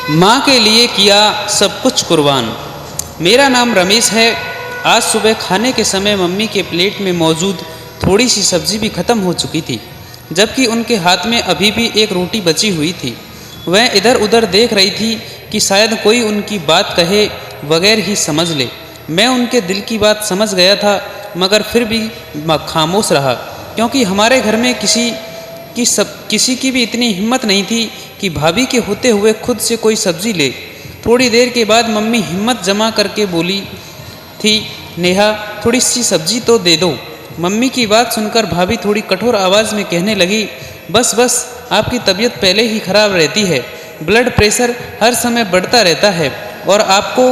माँ के लिए किया सब कुछ कुर्बान। मेरा नाम रमेश है। आज सुबह खाने के समय मम्मी के प्लेट में मौजूद थोड़ी सी सब्जी भी ख़त्म हो चुकी थी, जबकि उनके हाथ में अभी भी एक रोटी बची हुई थी। वह इधर उधर देख रही थी कि शायद कोई उनकी बात कहे बगैर ही समझ ले। मैं उनके दिल की बात समझ गया था, मगर फिर भी खामोश रहा, क्योंकि हमारे घर में किसी की भी इतनी हिम्मत नहीं थी कि भाभी के होते हुए खुद से कोई सब्जी ले। थोड़ी देर के बाद मम्मी हिम्मत जमा करके बोली थी, नेहा थोड़ी सी सब्जी तो दे दो। मम्मी की बात सुनकर भाभी थोड़ी कठोर आवाज़ में कहने लगी, बस बस, आपकी तबीयत पहले ही खराब रहती है, ब्लड प्रेशर हर समय बढ़ता रहता है और आपको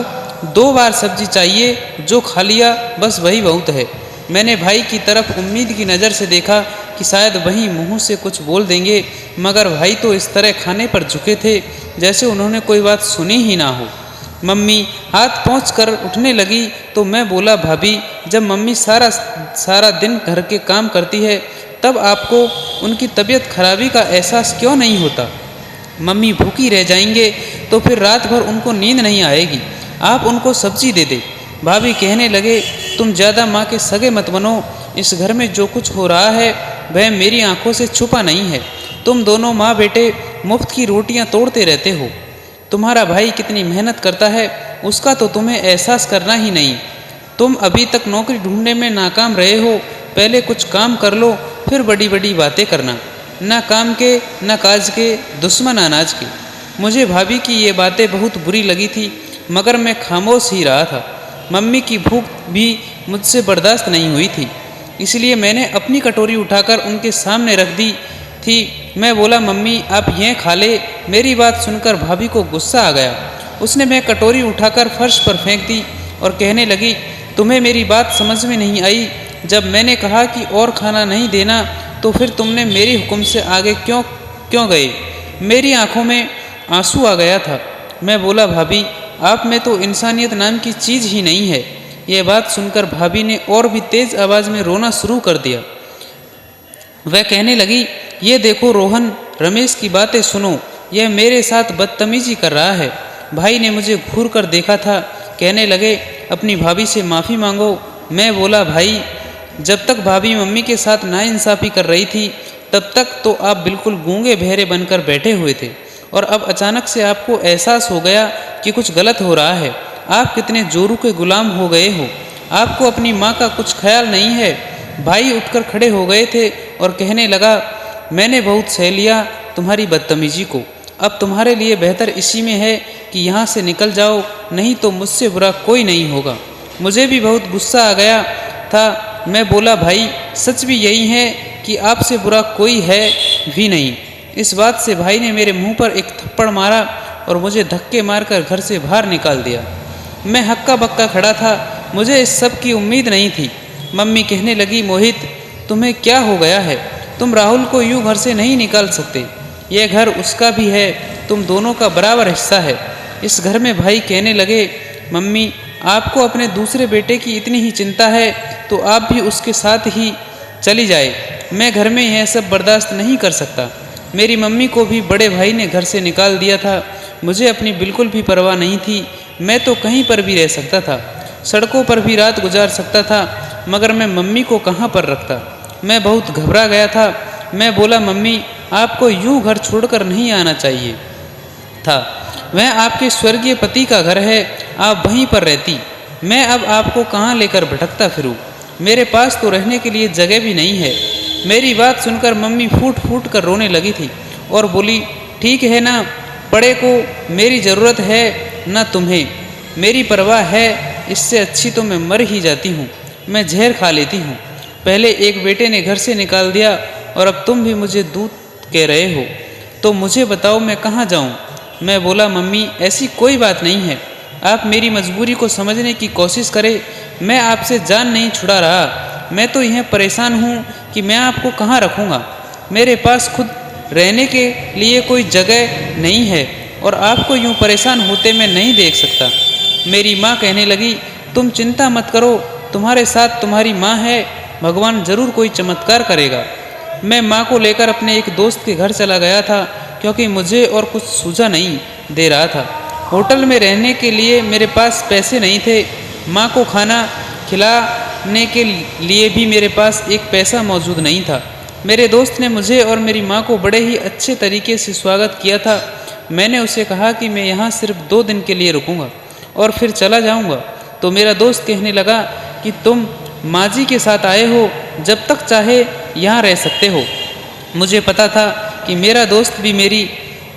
2 बार सब्जी चाहिए, जो खा लिया बस वही बहुत है। मैंने भाई की तरफ उम्मीद की नज़र से देखा कि शायद वहीं मुंह से कुछ बोल देंगे, मगर भाई तो इस तरह खाने पर झुके थे जैसे उन्होंने कोई बात सुनी ही ना हो। मम्मी हाथ पोंछ कर उठने लगी तो मैं बोला, भाभी, जब मम्मी सारा दिन घर के काम करती है तब आपको उनकी तबीयत खराबी का एहसास क्यों नहीं होता? मम्मी भूखी रह जाएंगे तो फिर रात भर उनको नींद नहीं आएगी, आप उनको सब्जी दे दे। भाभी कहने लगे, तुम ज़्यादा माँ के सगे मत बनो, इस घर में जो कुछ हो रहा है वह मेरी आंखों से छुपा नहीं है। तुम दोनों माँ बेटे मुफ्त की रोटियाँ तोड़ते रहते हो। तुम्हारा भाई कितनी मेहनत करता है उसका तो तुम्हें एहसास करना ही नहीं। तुम अभी तक नौकरी ढूंढने में नाकाम रहे हो, पहले कुछ काम कर लो, फिर बड़ी बड़ी बातें करना। ना काम के ना काज के, दुश्मन अनाज के। मुझे भाभी की ये बातें बहुत बुरी लगी थी, मगर मैं खामोश ही रहा था। मम्मी की भूख भी मुझसे बर्दाश्त नहीं हुई थी, इसलिए मैंने अपनी कटोरी उठाकर उनके सामने रख दी थी। मैं बोला, मम्मी आप यह खा ले। मेरी बात सुनकर भाभी को गुस्सा आ गया। उसने मैं कटोरी उठाकर फर्श पर फेंक दी और कहने लगी, तुम्हें मेरी बात समझ में नहीं आई? जब मैंने कहा कि और खाना नहीं देना तो फिर तुमने मेरी हुक्म से आगे क्यों गए? मेरी आंखों में आंसू आ गया था। मैं बोला, भाभी आप में तो इंसानियत नाम की चीज़ ही नहीं है। यह बात सुनकर भाभी ने और भी तेज़ आवाज़ में रोना शुरू कर दिया। वह कहने लगी, ये देखो रोहन, रमेश की बातें सुनो, यह मेरे साथ बदतमीजी कर रहा है। भाई ने मुझे घूर कर देखा था। कहने लगे, अपनी भाभी से माफ़ी मांगो। मैं बोला, भाई जब तक भाभी मम्मी के साथ नाइंसाफ़ी कर रही थी तब तक तो आप बिल्कुल गूंगे बहरे बनकर बैठे हुए थे, और अब अचानक से आपको एहसास हो गया कि कुछ गलत हो रहा है। आप कितने जोरू के गुलाम हो गए हो, आपको अपनी माँ का कुछ ख्याल नहीं है। भाई उठकर खड़े हो गए थे और कहने लगा, मैंने बहुत सह लिया तुम्हारी बदतमीजी को। अब तुम्हारे लिए बेहतर इसी में है कि यहाँ से निकल जाओ, नहीं तो मुझसे बुरा कोई नहीं होगा। मुझे भी बहुत गुस्सा आ गया था। मैं बोला, भाई सच भी यही है कि आपसे बुरा कोई है भी नहीं। इस बात से भाई ने मेरे मुंह पर एक थप्पड़ मारा और मुझे धक्के मारकर घर से बाहर निकाल दिया। मैं हक्का बक्का खड़ा था, मुझे इस सब की उम्मीद नहीं थी। मम्मी कहने लगी, मोहित तुम्हें क्या हो गया है? तुम राहुल को यूं घर से नहीं निकाल सकते, यह घर उसका भी है, तुम दोनों का बराबर हिस्सा है। इस घर में भाई कहने लगे, मम्मी आपको अपने दूसरे बेटे की इतनी ही चिंता है तो आप भी उसके साथ ही चली जाए। मैं घर में यह सब बर्दाश्त नहीं कर सकता। मेरी मम्मी को भी बड़े भाई ने घर से निकाल दिया था। मुझे अपनी बिल्कुल भी परवाह नहीं थी। मैं तो कहीं पर भी रह सकता था, सड़कों पर भी रात गुजार सकता था, मगर मैं मम्मी को कहाँ पर रखता? मैं बहुत घबरा गया था। मैं बोला, मम्मी आपको यूं घर छोड़कर नहीं आना चाहिए था। वह आपके स्वर्गीय पति का घर है, आप वहीं पर रहती। मैं अब आपको कहाँ लेकर भटकता फिरूं? मेरे पास तो रहने के लिए जगह भी नहीं है। मेरी बात सुनकर मम्मी फूट फूट कर रोने लगी थी और बोली, ठीक है ना, बड़े को मेरी ज़रूरत है न तुम्हें। मेरी परवाह है, इससे अच्छी तो मैं मर ही जाती हूँ। मैं जहर खा लेती हूँ। पहले एक बेटे ने घर से निकाल दिया और अब तुम भी मुझे दूध कह रहे हो, तो मुझे बताओ मैं कहाँ जाऊँ? मैं बोला, मम्मी ऐसी कोई बात नहीं है, आप मेरी मजबूरी को समझने की कोशिश करें। मैं आपसे जान नहीं छुड़ा रहा, मैं तो यह परेशान हूँ कि मैं आपको कहाँ रखूँगा। मेरे पास खुद रहने के लिए कोई जगह नहीं है और आपको यूँ परेशान होते मैं नहीं देख सकता। मेरी माँ कहने लगी, तुम चिंता मत करो, तुम्हारे साथ तुम्हारी माँ है, भगवान ज़रूर कोई चमत्कार करेगा। मैं माँ को लेकर अपने एक दोस्त के घर चला गया था, क्योंकि मुझे और कुछ सूझा नहीं। दे रहा था। होटल में रहने के लिए मेरे पास पैसे नहीं थे। माँ को खाना खिलाने के लिए भी मेरे पास एक पैसा मौजूद नहीं था। मेरे दोस्त ने मुझे और मेरी माँ को बड़े ही अच्छे तरीके से स्वागत किया था। मैंने उसे कहा कि मैं यहाँ सिर्फ 2 दिन के लिए रुकूंगा और फिर चला जाऊँगा। तो मेरा दोस्त कहने लगा कि तुम माँ जी के साथ आए हो, जब तक चाहे यहाँ रह सकते हो। मुझे पता था कि मेरा दोस्त भी मेरी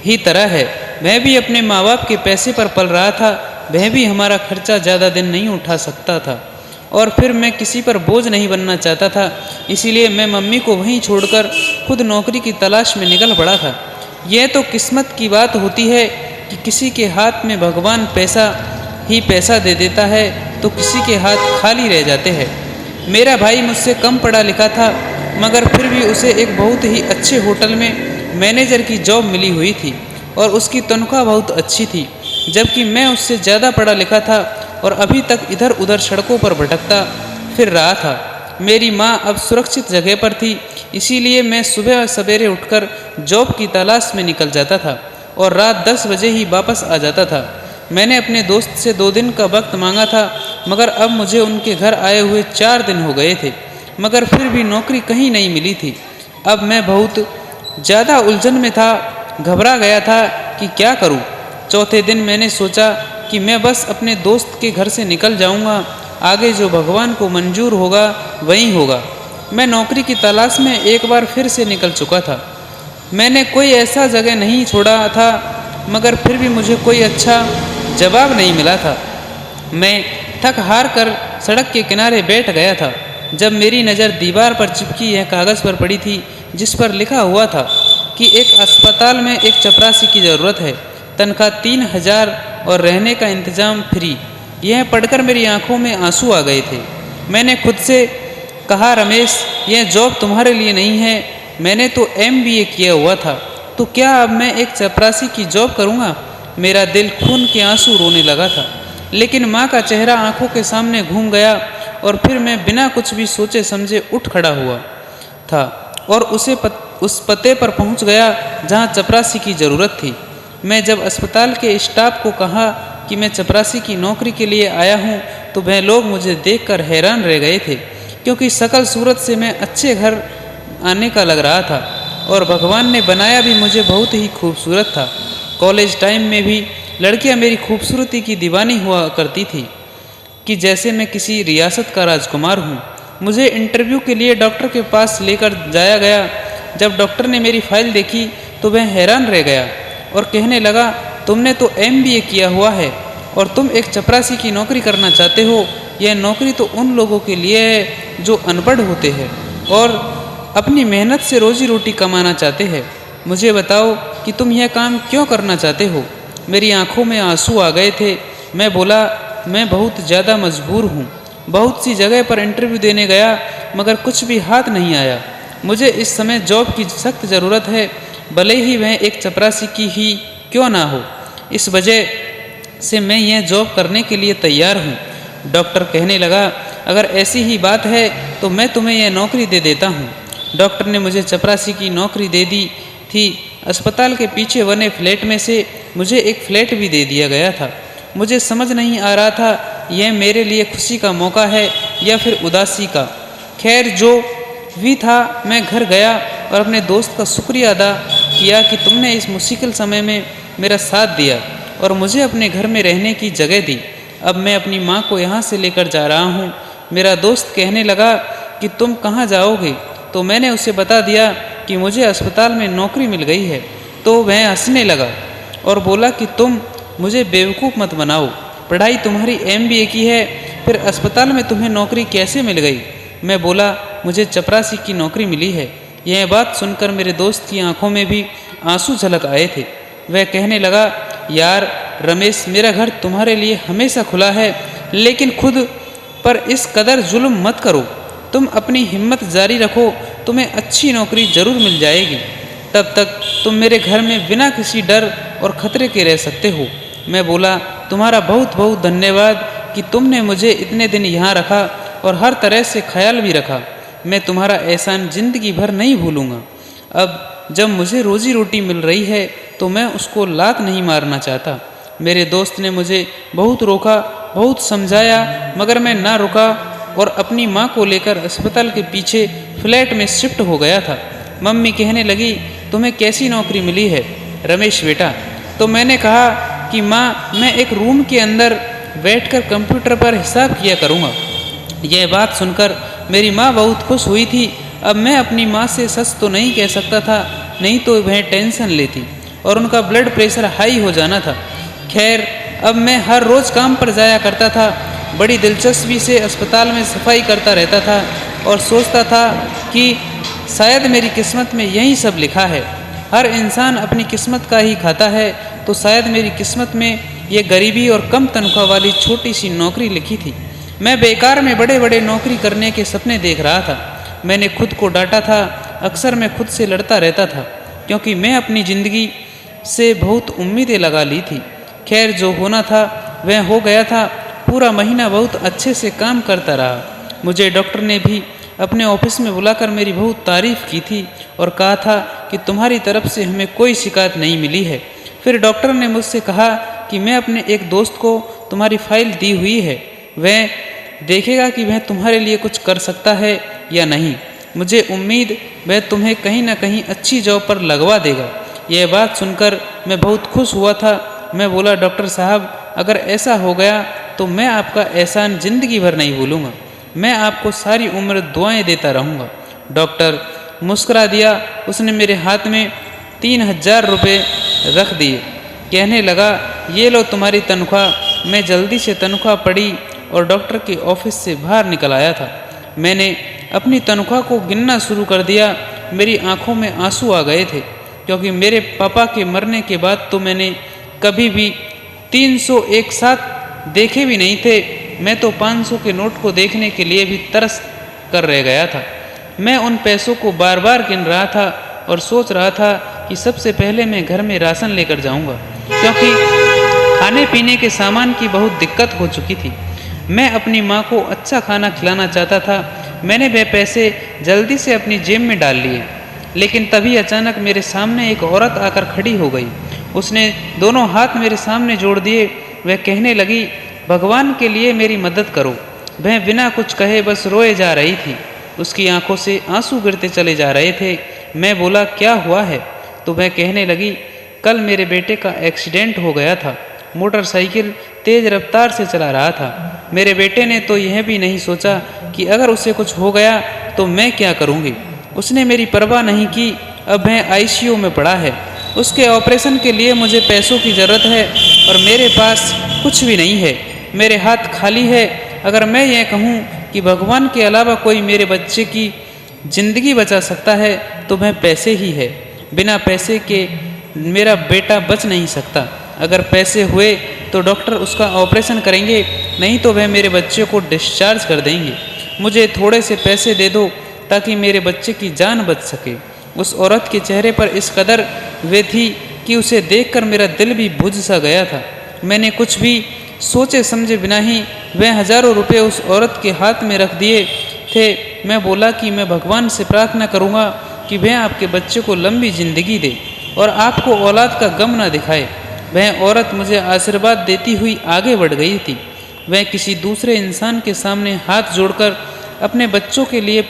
ही तरह है। वह भी अपने माँ बाप के पैसे पर पल रहा था। वह भी हमारा खर्चा ज़्यादा दिन नहीं उठा सकता था और फिर मैं किसी पर बोझ नहीं बनना चाहता था। इसीलिए मैं मम्मी को वहीं छोड़कर खुद नौकरी की तलाश में निकल पड़ा था। यह तो किस्मत की बात होती है कि किसी के हाथ में भगवान पैसा दे देता है तो किसी के हाथ खाली रह जाते हैं। मेरा भाई मुझसे कम पढ़ा लिखा था, मगर फिर भी उसे एक बहुत ही अच्छे होटल में मैनेजर की जॉब मिली हुई थी और उसकी तनख्वाह बहुत अच्छी थी, जबकि मैं उससे ज़्यादा पढ़ा लिखा था और अभी तक इधर उधर सड़कों पर भटकता फिर रहा था। मेरी माँ अब सुरक्षित जगह पर थी, इसीलिए मैं सुबह सवेरे उठकर जॉब की तलाश में निकल जाता था और रात 10 बजे ही वापस आ जाता था। मैंने अपने दोस्त से 2 दिन का वक्त मांगा था, मगर अब मुझे उनके घर आए हुए 4 दिन हो गए थे, मगर फिर भी नौकरी कहीं नहीं मिली थी। अब मैं बहुत ज़्यादा उलझन में था, घबरा गया था कि क्या करूं। चौथे दिन मैंने सोचा कि मैं बस अपने दोस्त के घर से निकल जाऊंगा, आगे जो भगवान को मंजूर होगा वही होगा। मैं नौकरी की तलाश में एक बार फिर से निकल चुका था। मैंने कोई ऐसा जगह नहीं छोड़ा था, मगर फिर भी मुझे कोई अच्छा जवाब नहीं मिला था। मैं थक हार कर सड़क के किनारे बैठ गया था, जब मेरी नज़र दीवार पर चिपकी यह कागज़ पर पड़ी थी, जिस पर लिखा हुआ था कि एक अस्पताल में एक चपरासी की ज़रूरत है, तनख्वाह 3000 और रहने का इंतज़ाम फ्री। यह पढ़कर मेरी आंखों में आंसू आ गए थे। मैंने खुद से कहा, रमेश, यह जॉब तुम्हारे लिए नहीं है। मैंने तो MBA किया हुआ था, तो क्या अब मैं एक चपरासी की जॉब करूँगा? मेरा दिल खून के आंसू रोने लगा था, लेकिन माँ का चेहरा आंखों के सामने घूम गया और फिर मैं बिना कुछ भी सोचे समझे उठ खड़ा हुआ था और उस पते पर पहुँच गया जहाँ चपरासी की ज़रूरत थी। मैं जब अस्पताल के स्टाफ को कहा कि मैं चपरासी की नौकरी के लिए आया हूँ, तो वह लोग मुझे देखकर हैरान रह गए थे, क्योंकि शकल सूरत से मैं अच्छे घर आने का लग रहा था और भगवान ने बनाया भी मुझे बहुत ही खूबसूरत था। कॉलेज टाइम में भी लड़कियां मेरी खूबसूरती की दीवानी हुआ करती थी कि जैसे मैं किसी रियासत का राजकुमार हूँ। मुझे इंटरव्यू के लिए डॉक्टर के पास लेकर जाया गया। जब डॉक्टर ने मेरी फाइल देखी तो वह हैरान रह गया और कहने लगा, तुमने तो MBA किया हुआ है और तुम एक चपरासी की नौकरी करना चाहते हो। यह नौकरी तो उन लोगों के लिए है जो अनपढ़ होते हैं और अपनी मेहनत से रोजी रोटी कमाना चाहते हैं। मुझे बताओ कि तुम यह काम क्यों करना चाहते हो? मेरी आंखों में आंसू आ गए थे। मैं बोला, मैं बहुत ज़्यादा मजबूर हूँ। बहुत सी जगह पर इंटरव्यू देने गया, मगर कुछ भी हाथ नहीं आया। मुझे इस समय जॉब की सख्त ज़रूरत है, भले ही वह एक चपरासी की ही क्यों ना हो। इस वजह से मैं यह जॉब करने के लिए तैयार हूँ। डॉक्टर कहने लगा, अगर ऐसी ही बात है तो मैं तुम्हें यह नौकरी दे देता हूँ। डॉक्टर ने मुझे चपरासी की नौकरी दे दी थी। अस्पताल के पीछे बने फ्लैट में से मुझे एक फ्लैट भी दे दिया गया था। मुझे समझ नहीं आ रहा था यह मेरे लिए खुशी का मौका है या फिर उदासी का। खैर, जो भी था, मैं घर गया और अपने दोस्त का शुक्रिया अदा किया कि तुमने इस मुश्किल समय में मेरा साथ दिया और मुझे अपने घर में रहने की जगह दी। अब मैं अपनी माँ को यहाँ से लेकर जा रहा हूँ। मेरा दोस्त कहने लगा कि तुम कहाँ जाओगे? तो मैंने उसे बता दिया कि मुझे अस्पताल में नौकरी मिल गई है। तो वह हंसने लगा और बोला कि तुम मुझे बेवकूफ़ मत बनाओ। पढ़ाई तुम्हारी MBA की है, फिर अस्पताल में तुम्हें नौकरी कैसे मिल गई? मैं बोला, मुझे चपरासी की नौकरी मिली है। यह बात सुनकर मेरे दोस्त की आंखों में भी आंसू झलक आए थे। वह कहने लगा, यार रमेश, मेरा घर तुम्हारे लिए हमेशा खुला है, लेकिन खुद पर इस कदर जुल्म मत करो। तुम अपनी हिम्मत जारी रखो, तुम्हें अच्छी नौकरी ज़रूर मिल जाएगी। तब तक तुम मेरे घर में बिना किसी डर और ख़तरे के रह सकते हो। मैं बोला, तुम्हारा बहुत बहुत धन्यवाद कि तुमने मुझे इतने दिन यहाँ रखा और हर तरह से ख्याल भी रखा। मैं तुम्हारा एहसान ज़िंदगी भर नहीं भूलूँगा। अब जब मुझे रोज़ी रोटी मिल रही है तो मैं उसको लात नहीं मारना चाहता। मेरे दोस्त ने मुझे बहुत रोका, बहुत समझाया, मगर मैं ना रुका और अपनी माँ को लेकर अस्पताल के पीछे फ्लैट में शिफ्ट हो गया था। मम्मी कहने लगी, तुम्हें कैसी नौकरी मिली है रमेश बेटा? तो मैंने कहा कि माँ, मैं एक रूम के अंदर बैठकर कंप्यूटर पर हिसाब किया करूँगा। यह बात सुनकर मेरी माँ बहुत खुश हुई थी। अब मैं अपनी माँ से सच तो नहीं कह सकता था, नहीं तो वह टेंशन लेती और उनका ब्लड प्रेशर हाई हो जाना था। खैर, अब मैं हर रोज़ काम पर जाया करता था। बड़ी दिलचस्पी से अस्पताल में सफाई करता रहता था और सोचता था कि शायद मेरी किस्मत में यही सब लिखा है। हर इंसान अपनी किस्मत का ही खाता है, तो शायद मेरी किस्मत में ये गरीबी और कम तनख्वाह वाली छोटी सी नौकरी लिखी थी। मैं बेकार में बड़े बड़े नौकरी करने के सपने देख रहा था। मैंने खुद को डांटा था। अक्सर मैं खुद से लड़ता रहता था, क्योंकि मैं अपनी ज़िंदगी से बहुत उम्मीदें लगा ली थी। खैर, जो होना था वह हो गया था। पूरा महीना बहुत अच्छे से काम करता रहा। मुझे डॉक्टर ने भी अपने ऑफिस में बुलाकर मेरी बहुत तारीफ़ की थी और कहा था कि तुम्हारी तरफ से हमें कोई शिकायत नहीं मिली है। फिर डॉक्टर ने मुझसे कहा कि मैं अपने एक दोस्त को तुम्हारी फाइल दी हुई है, वह देखेगा कि वह तुम्हारे लिए कुछ कर सकता है या नहीं। मुझे उम्मीद वह तुम्हें कहीं ना कहीं अच्छी जॉब पर लगवा देगा। यह बात सुनकर मैं बहुत खुश हुआ था। मैं बोला, डॉक्टर साहब, अगर ऐसा हो गया तो मैं आपका एहसान ज़िंदगी भर नहीं भूलूंगा। मैं आपको सारी उम्र दुआएं देता रहूँगा। डॉक्टर मुस्कुरा दिया। उसने मेरे हाथ में 3000 रुपये रख दिए। कहने लगा, ये लो तुम्हारी तनख्वाह। मैं जल्दी से तनख्वाह पड़ी और डॉक्टर के ऑफिस से बाहर निकल आया था। मैंने अपनी तनख्वाह को गिनना शुरू कर दिया। मेरी आंखों में आंसू आ गए थे, क्योंकि मेरे पापा के मरने के बाद तो मैंने कभी भी 300 एक साथ देखे भी नहीं थे। मैं तो 500 के नोट को देखने के लिए भी तरस कर रह गया था। मैं उन पैसों को बार बार गिन रहा था और सोच रहा था कि सबसे पहले मैं घर में राशन लेकर जाऊंगा, क्योंकि खाने पीने के सामान की बहुत दिक्कत हो चुकी थी। मैं अपनी माँ को अच्छा खाना खिलाना चाहता था। मैंने वह पैसे जल्दी से अपनी जेब में डाल लिए, लेकिन तभी अचानक मेरे सामने एक औरत आकर खड़ी हो गई। उसने दोनों हाथ मेरे सामने जोड़ दिए। वह कहने लगी, भगवान के लिए मेरी मदद करो। वह बिना कुछ कहे बस रोए जा रही थी। उसकी आंखों से आंसू गिरते चले जा रहे थे। मैं बोला, क्या हुआ है? तो वह कहने लगी, कल मेरे बेटे का एक्सीडेंट हो गया था। मोटरसाइकिल तेज़ रफ्तार से चला रहा था। मेरे बेटे ने तो यह भी नहीं सोचा कि अगर उसे कुछ हो गया तो मैं क्या करूँगी। उसने मेरी परवाह नहीं की। अब वह आईसीयू में पड़ा है। उसके ऑपरेशन के लिए मुझे पैसों की ज़रूरत है और मेरे पास कुछ भी नहीं है। मेरे हाथ खाली है। अगर मैं यह कहूँ कि भगवान के अलावा कोई मेरे बच्चे की ज़िंदगी बचा सकता है तो वह पैसे ही है। बिना पैसे के मेरा बेटा बच नहीं सकता। अगर पैसे हुए तो डॉक्टर उसका ऑपरेशन करेंगे, नहीं तो वह मेरे बच्चे को डिस्चार्ज कर देंगे। मुझे थोड़े से पैसे दे दो ताकि मेरे बच्चे की जान बच सके। उस औरत के चेहरे पर इस कदर वे थी कि उसे देखकर मेरा दिल भी बुझ सा गया था। मैंने कुछ भी सोचे समझे बिना ही वह हज़ारों रुपये उस औरत के हाथ में रख दिए थे। मैं बोला कि मैं भगवान से प्रार्थना करूँगा कि वह आपके बच्चे को लंबी ज़िंदगी दे और आपको औलाद का गम न दिखाए। वह औरत मुझे आशीर्वाद देती हुई आगे बढ़ गई थी। वह किसी दूसरे इंसान के सामने हाथ जोड़कर अपने बच्चों के लिए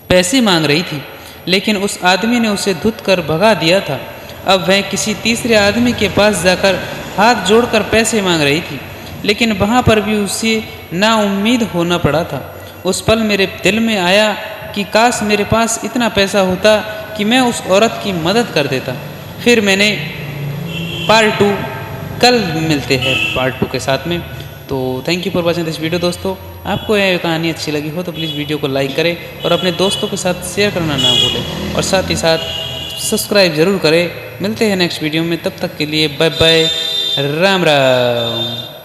पैसे मांग रही थी, लेकिन उस आदमी ने उसे धुत कर भगा दिया था। अब वह किसी तीसरे आदमी के पास जाकर हाथ जोड़कर पैसे मांग रही थी, लेकिन वहाँ पर भी उसे नाउम्मीद होना पड़ा था। उस पल मेरे दिल में आया कि काश मेरे पास इतना पैसा होता कि मैं उस औरत की मदद कर देता। फिर मैंने पार्ट 2 कल मिलते हैं पार्ट 2 के साथ में। तो thank you for watching this video. दोस्तों, आपको यह कहानी अच्छी लगी हो तो प्लीज़ वीडियो को लाइक करें और अपने दोस्तों के साथ शेयर करना ना भूलें, और साथ ही साथ सब्सक्राइब ज़रूर करें। मिलते हैं नेक्स्ट वीडियो में, तब तक के लिए बाय बाय, राम राम।